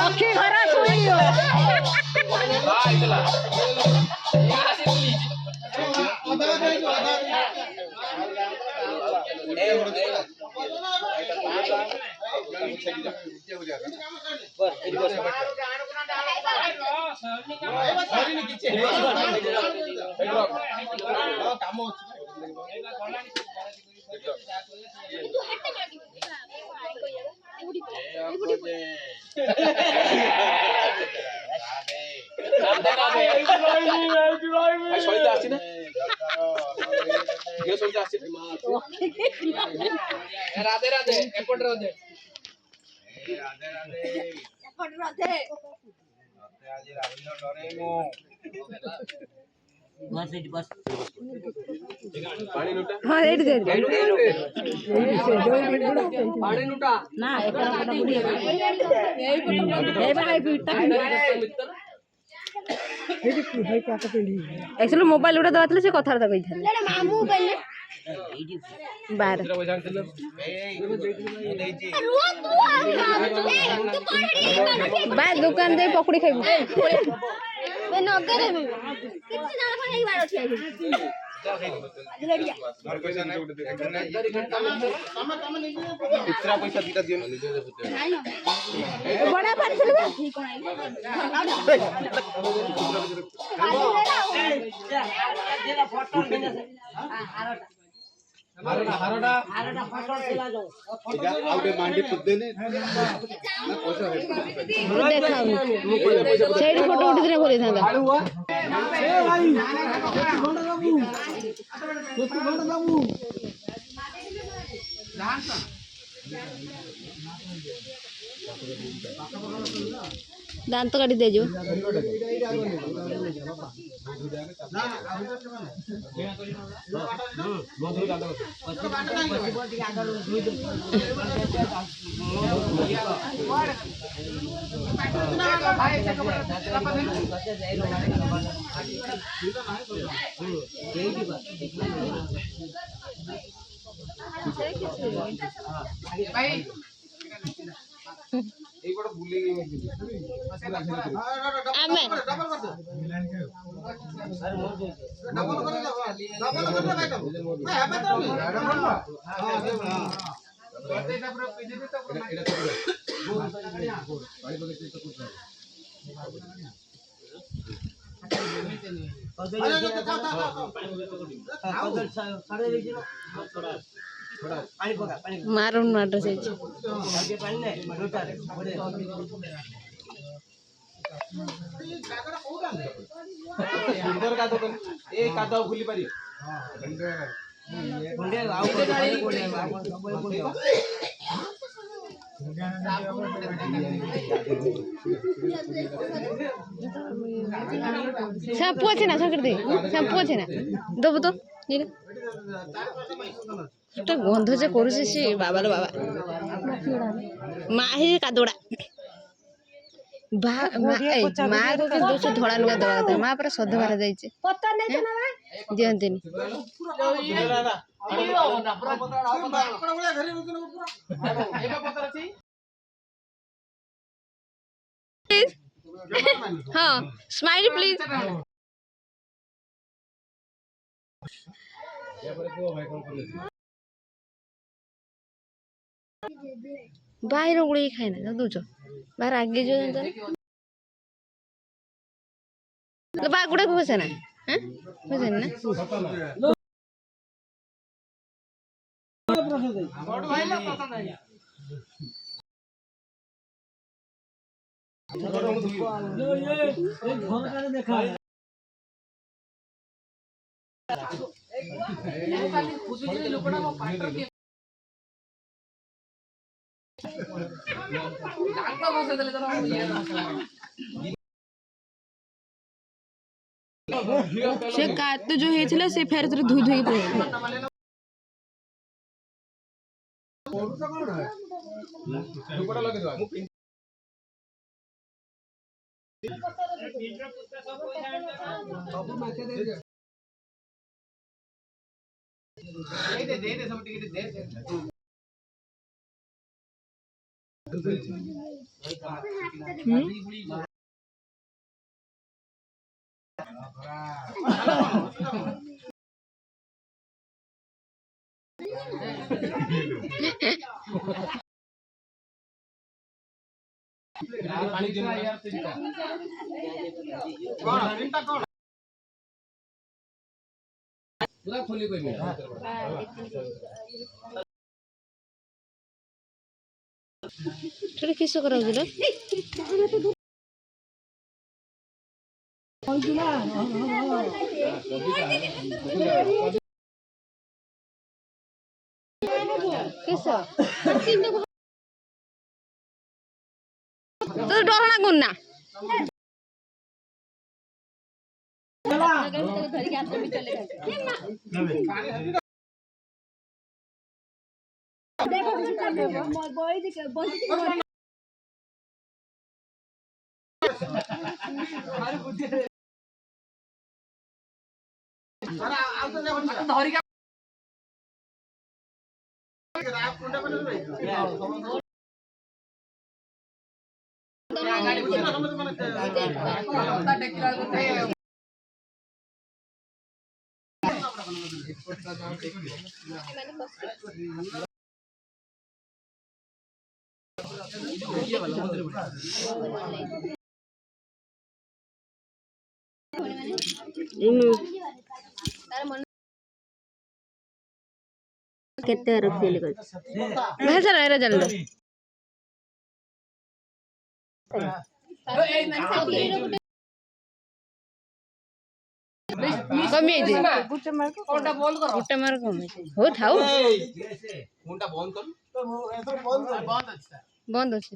लक्ष्मी घर सुइयो राधे राधे एपट राधे राधे राधे एपट राधे आज राविलो डरे मो बस इट बस पानी लुटा हां रेडी दे पानी लुटा ना एकरा पटा बुडी ए भाई पिटा एक्चुअली मोबाइल उड़ा दवातले से कथा कहि था लेडा मामू पहले बार बाय दुकान दे पकड़ी खाइबू ए नगरे में किछ जाना पर एक बार उठिया इतना पैसा दीता दियो बड़ा पार्सल में हारोटा फोटो चला जाओ आउटे मांडी पुदेने ना पैसा देखाऊ सेडी फोटो उठी दिने बोले थांदा ए भाई घंटा बाबू दांत काटी दे जो एक बड़ा भूले गए आमे मारून मार से सुंदर का तो ए कादा भूली पारी मुंडे आउ शैम्पू আছে না সংকৃতি शैम्पू আছে না দেবো তো নিলে একটা গন্ধ যে করছে সে বাবা রে বাবা মাহি কাদোড়া মা को दोष धड़ा लुगा दवा था मां पर सद बार जाइছে पत्ता नै छ ना दियंतिनी हाँ स्माइल प्लीज बाहर गुड़ी खाए ना दूच बाहर आगे जो बा गुड़ा घुसे ना घुसे ना से काट जो हेथिला से फेर तरे धुई धुई पड़े दे सब टिकट दे पूरा खोली कोई भी थोड़ी किस करा दिले किस तो डरना गुन्ना केते रखिए ले भाई चल रे जल्दी कमी गुटे मार कोनटा बंद कर गुटे मार कमी हो थाउ फोनटा बंद कर तो बंद बंद अच्छा बंद अछि